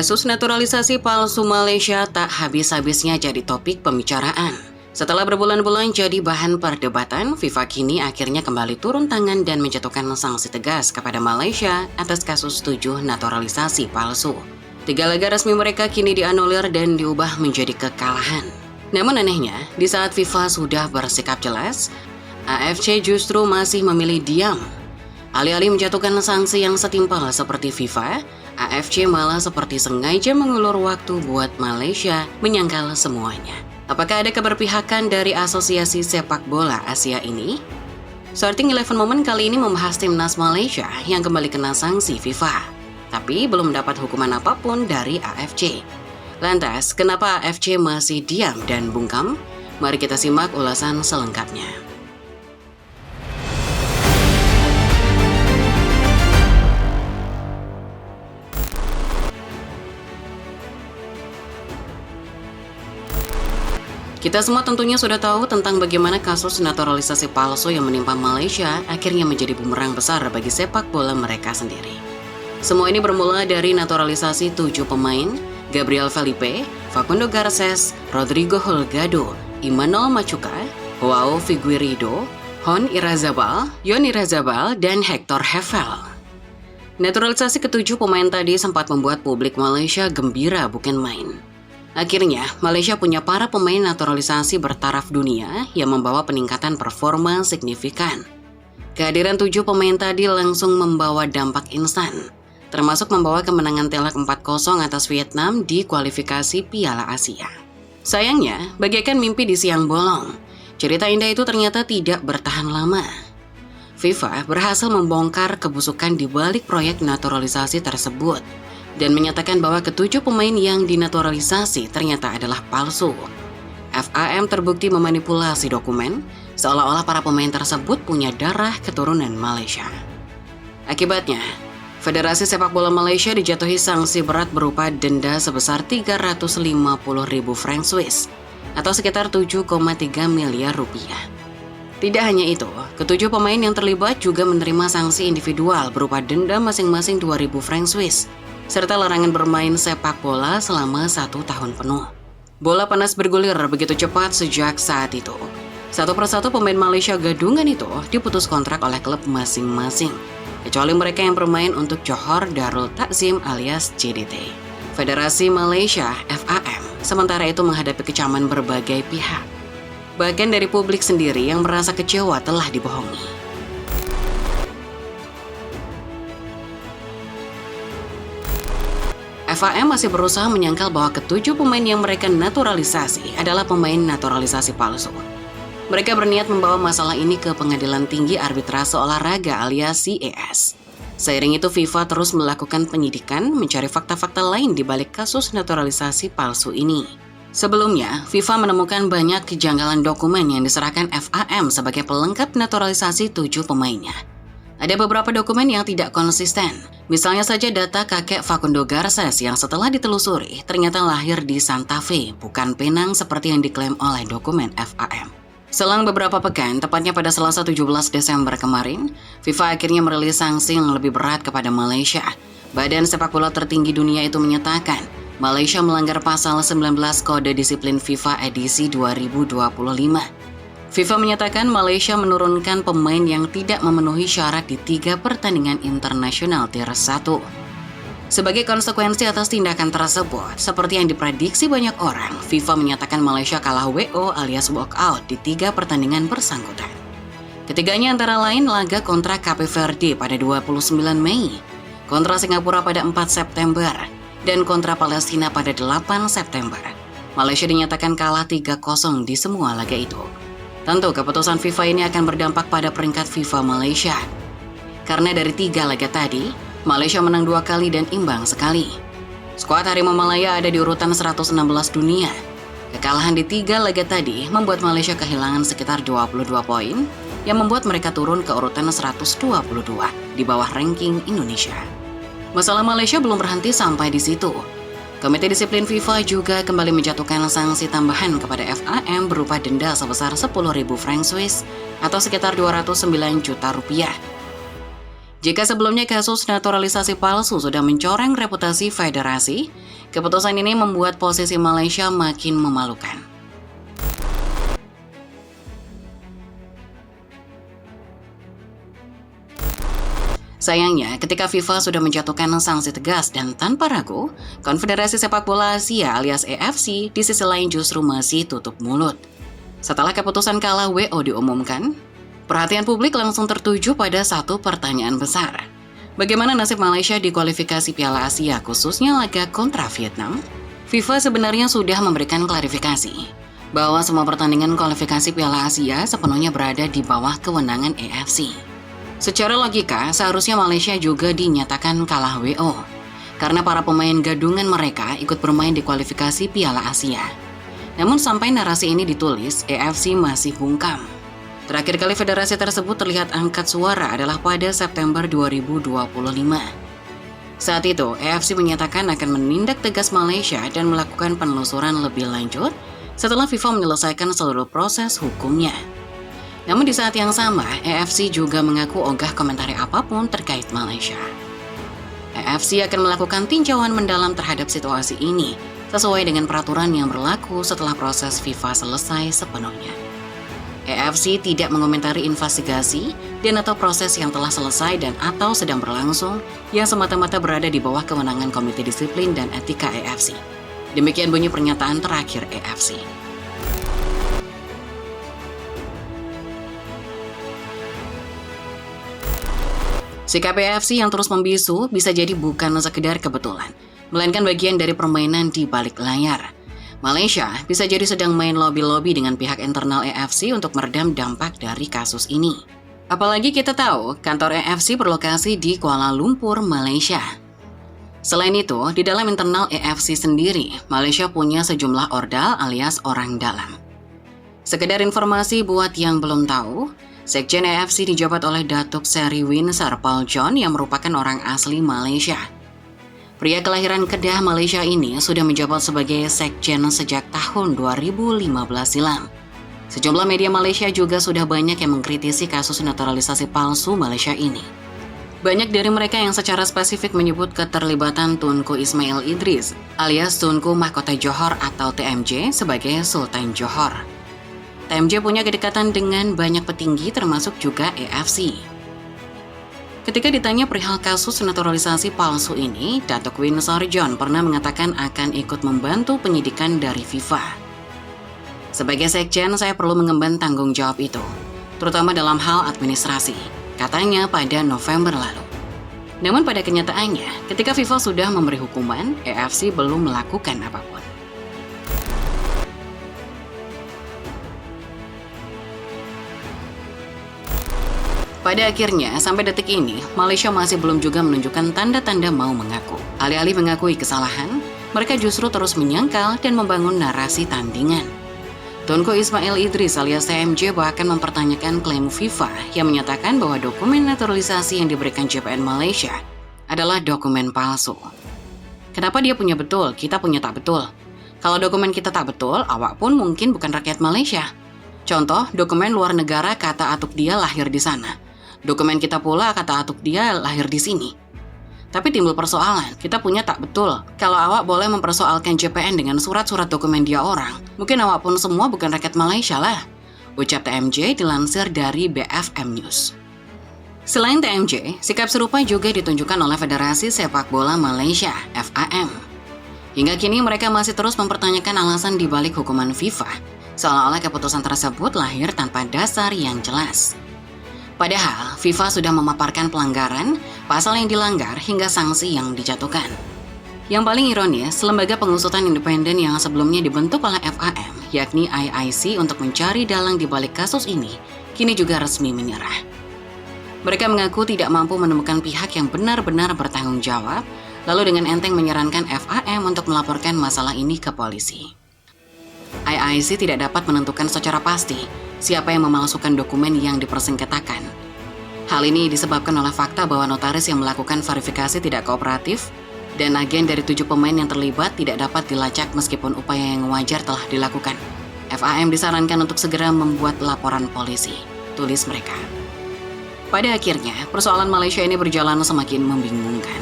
Kasus naturalisasi palsu Malaysia tak habis-habisnya jadi topik pembicaraan. Setelah berbulan-bulan jadi bahan perdebatan, FIFA kini akhirnya kembali turun tangan dan menjatuhkan sanksi tegas kepada Malaysia atas kasus 7 naturalisasi palsu. 3 laga resmi mereka kini dianulir dan diubah menjadi kekalahan. Namun anehnya, di saat FIFA sudah bersikap jelas, AFC justru masih memilih diam. Alih-alih menjatuhkan sanksi yang setimpal seperti FIFA, AFC malah seperti sengaja mengulur waktu buat Malaysia menyangkal semuanya. Apakah ada keberpihakan dari Asosiasi Sepak Bola Asia ini? Starting 11 Moment kali ini membahas timnas Malaysia yang kembali kena sanksi FIFA, tapi belum mendapat hukuman apapun dari AFC. Lantas, kenapa AFC masih diam dan bungkam? Mari kita simak ulasan selengkapnya. Kita semua tentunya sudah tahu tentang bagaimana kasus naturalisasi palsu yang menimpa Malaysia akhirnya menjadi bumerang besar bagi sepak bola mereka sendiri. Semua ini bermula dari naturalisasi 7 pemain, Gabriel Felipe, Facundo Garces, Rodrigo Holgado, Emmanuel Machuca, Joao Figueiredo, Hon Irazabal, Yon Irazabal, dan Hector Hefel. Naturalisasi ke-7 pemain tadi sempat membuat publik Malaysia gembira bukan main. Akhirnya, Malaysia punya para pemain naturalisasi bertaraf dunia yang membawa peningkatan performa signifikan. Kehadiran 7 pemain tadi langsung membawa dampak instan, termasuk membawa kemenangan telak 4-0 atas Vietnam di kualifikasi Piala Asia. Sayangnya, bagaikan mimpi di siang bolong, cerita indah itu ternyata tidak bertahan lama. FIFA berhasil membongkar kebusukan di balik proyek naturalisasi tersebut, dan menyatakan bahwa ke-7 pemain yang dinaturalisasi ternyata adalah palsu. FAM terbukti memanipulasi dokumen, seolah-olah para pemain tersebut punya darah keturunan Malaysia. Akibatnya, Federasi Sepak Bola Malaysia dijatuhi sanksi berat berupa denda sebesar 350.000 franc Swiss, atau sekitar 7,3 miliar rupiah. Tidak hanya itu, ke-7 pemain yang terlibat juga menerima sanksi individual berupa denda masing-masing 2.000 franc Swiss, serta larangan bermain sepak bola selama 1 tahun penuh. Bola panas bergulir begitu cepat sejak saat itu. Satu persatu pemain Malaysia gadungan itu diputus kontrak oleh klub masing-masing, kecuali mereka yang bermain untuk Johor Darul Takzim alias JDT. Federasi Malaysia FAM sementara itu menghadapi kecaman berbagai pihak. Bahkan dari publik sendiri yang merasa kecewa telah dibohongi. FAM masih berusaha menyangkal bahwa ke-7 pemain yang mereka naturalisasi adalah pemain naturalisasi palsu. Mereka berniat membawa masalah ini ke Pengadilan Tinggi Arbitrase Olahraga alias CAS. Seiring itu FIFA terus melakukan penyidikan mencari fakta-fakta lain di balik kasus naturalisasi palsu ini. Sebelumnya, FIFA menemukan banyak kejanggalan dokumen yang diserahkan FAM sebagai pelengkap naturalisasi 7 pemainnya. Ada beberapa dokumen yang tidak konsisten. Misalnya saja data kakek Facundo Garces yang setelah ditelusuri ternyata lahir di Santa Fe, bukan Penang seperti yang diklaim oleh dokumen FAM. Selang beberapa pekan, tepatnya pada Selasa 17 Desember kemarin, FIFA akhirnya merilis sanksi yang lebih berat kepada Malaysia. Badan sepak bola tertinggi dunia itu menyatakan, Malaysia melanggar pasal 19 Kode Disiplin FIFA edisi 2025. FIFA menyatakan Malaysia menurunkan pemain yang tidak memenuhi syarat di 3 pertandingan internasional tier 1. Sebagai konsekuensi atas tindakan tersebut, seperti yang diprediksi banyak orang, FIFA menyatakan Malaysia kalah WO alias walkout di 3 pertandingan bersangkutan. Ketiganya antara lain laga kontra Cape Verde pada 29 Mei, kontra Singapura pada 4 September, dan kontra Palestina pada 8 September. Malaysia dinyatakan kalah 3-0 di semua laga itu. Tentu keputusan FIFA ini akan berdampak pada peringkat FIFA Malaysia. Karena dari 3 laga tadi, Malaysia menang 2 kali dan imbang sekali. Skuad Harimau Malaya ada di urutan 116 dunia. Kekalahan di 3 laga tadi membuat Malaysia kehilangan sekitar 22 poin, yang membuat mereka turun ke urutan 122 di bawah ranking Indonesia. Masalah Malaysia belum berhenti sampai di situ. Komite Disiplin FIFA juga kembali menjatuhkan sanksi tambahan kepada FAM berupa denda sebesar 10.000 franc Swiss atau sekitar 209 juta rupiah. Jika sebelumnya kasus naturalisasi palsu sudah mencoreng reputasi federasi, keputusan ini membuat posisi Malaysia makin memalukan. Sayangnya, ketika FIFA sudah menjatuhkan sanksi tegas dan tanpa ragu, Konfederasi Sepak Bola Asia alias AFC di sisi lain justru masih tutup mulut. Setelah keputusan kalah WO diumumkan, perhatian publik langsung tertuju pada satu pertanyaan besar. Bagaimana nasib Malaysia di kualifikasi Piala Asia khususnya laga kontra Vietnam? FIFA sebenarnya sudah memberikan klarifikasi bahwa semua pertandingan kualifikasi Piala Asia sepenuhnya berada di bawah kewenangan AFC. Secara logika, seharusnya Malaysia juga dinyatakan kalah WO, karena para pemain gadungan mereka ikut bermain di kualifikasi Piala Asia. Namun sampai narasi ini ditulis, AFC masih bungkam. Terakhir kali federasi tersebut terlihat angkat suara adalah pada September 2025. Saat itu, AFC menyatakan akan menindak tegas Malaysia dan melakukan penelusuran lebih lanjut setelah FIFA menyelesaikan seluruh proses hukumnya. Namun di saat yang sama, AFC juga mengaku ogah komentari apapun terkait Malaysia. AFC akan melakukan tinjauan mendalam terhadap situasi ini, sesuai dengan peraturan yang berlaku setelah proses FIFA selesai sepenuhnya. AFC tidak mengomentari investigasi dan atau proses yang telah selesai dan atau sedang berlangsung yang semata-mata berada di bawah kewenangan Komite Disiplin dan Etika AFC. Demikian bunyi pernyataan terakhir AFC. Sikap AFC yang terus membisu bisa jadi bukan sekedar kebetulan, melainkan bagian dari permainan di balik layar. Malaysia bisa jadi sedang main lobby-lobby dengan pihak internal AFC untuk meredam dampak dari kasus ini. Apalagi kita tahu kantor AFC berlokasi di Kuala Lumpur, Malaysia. Selain itu, di dalam internal AFC sendiri, Malaysia punya sejumlah ordal alias orang dalam. Sekedar informasi buat yang belum tahu, Sekjen AFC dijabat oleh Datuk Seri Win Sarpal John yang merupakan orang asli Malaysia. Pria kelahiran Kedah, Malaysia ini sudah menjabat sebagai Sekjen sejak tahun 2015 silam. Sejumlah media Malaysia juga sudah banyak yang mengkritisi kasus naturalisasi palsu Malaysia ini. Banyak dari mereka yang secara spesifik menyebut keterlibatan Tunku Ismail Idris alias Tunku Mahkota Johor atau TMJ sebagai Sultan Johor. TMJ punya kedekatan dengan banyak petinggi termasuk juga AFC. Ketika ditanya perihal kasus naturalisasi palsu ini, Datuk Win Sarjon pernah mengatakan akan ikut membantu penyidikan dari FIFA. Sebagai sekjen, saya perlu mengemban tanggung jawab itu, terutama dalam hal administrasi, katanya pada November lalu. Namun pada kenyataannya, ketika FIFA sudah memberi hukuman, AFC belum melakukan apapun. Pada akhirnya, sampai detik ini, Malaysia masih belum juga menunjukkan tanda-tanda mau mengaku. Alih-alih mengakui kesalahan, mereka justru terus menyangkal dan membangun narasi tandingan. Tunku Ismail Idris alias TMJ bahkan mempertanyakan klaim FIFA yang menyatakan bahwa dokumen naturalisasi yang diberikan JPN Malaysia adalah dokumen palsu. Kenapa dia punya betul, kita punya tak betul? Kalau dokumen kita tak betul, awak pun mungkin bukan rakyat Malaysia. Contoh, dokumen luar negara kata atuk dia lahir di sana. Dokumen kita pula kata atuk dia lahir di sini. Tapi timbul persoalan, kita punya tak betul. Kalau awak boleh mempersoalkan JPN dengan surat-surat dokumen dia orang, mungkin awak pun semua bukan rakyat Malaysia lah, ucap TMJ dilansir dari BFM News. Selain TMJ, sikap serupa juga ditunjukkan oleh Federasi Sepak Bola Malaysia, FAM. Hingga kini mereka masih terus mempertanyakan alasan dibalik hukuman FIFA, seolah-olah keputusan tersebut lahir tanpa dasar yang jelas. Padahal, FIFA sudah memaparkan pelanggaran, pasal yang dilanggar, hingga sanksi yang dijatuhkan. Yang paling ironis, lembaga pengusutan independen yang sebelumnya dibentuk oleh FAM, yakni IIC untuk mencari dalang di balik kasus ini, kini juga resmi menyerah. Mereka mengaku tidak mampu menemukan pihak yang benar-benar bertanggung jawab, lalu dengan enteng menyarankan FAM untuk melaporkan masalah ini ke polisi. IIC tidak dapat menentukan secara pasti siapa yang memalsukan dokumen yang dipersengketakan. Hal ini disebabkan oleh fakta bahwa notaris yang melakukan verifikasi tidak kooperatif dan agen dari 7 pemain yang terlibat tidak dapat dilacak meskipun upaya yang wajar telah dilakukan. FAM disarankan untuk segera membuat laporan polisi, tulis mereka. Pada akhirnya, persoalan Malaysia ini berjalan semakin membingungkan.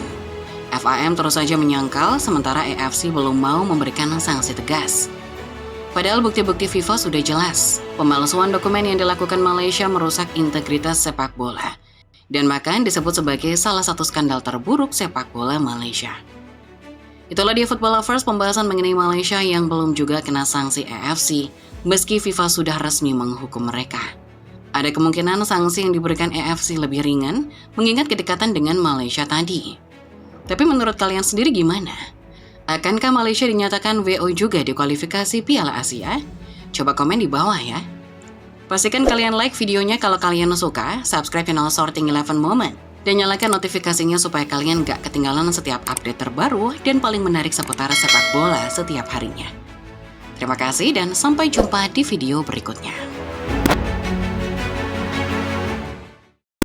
FAM terus saja menyangkal, sementara AFC belum mau memberikan sanksi tegas. Padahal bukti-bukti FIFA sudah jelas, pemalsuan dokumen yang dilakukan Malaysia merusak integritas sepak bola, dan bahkan disebut sebagai salah satu skandal terburuk sepak bola Malaysia. Itulah dia Football Lovers, pembahasan mengenai Malaysia yang belum juga kena sanksi AFC, meski FIFA sudah resmi menghukum mereka. Ada kemungkinan sanksi yang diberikan AFC lebih ringan, mengingat kedekatan dengan Malaysia tadi. Tapi menurut kalian sendiri gimana? Akankah Malaysia dinyatakan WO juga di kualifikasi Piala Asia? Coba komen di bawah ya. Pastikan kalian like videonya kalau kalian suka, subscribe channel Sorting 11 Moment, dan nyalakan notifikasinya supaya kalian gak ketinggalan setiap update terbaru dan paling menarik seputar sepak bola setiap harinya. Terima kasih dan sampai jumpa di video berikutnya.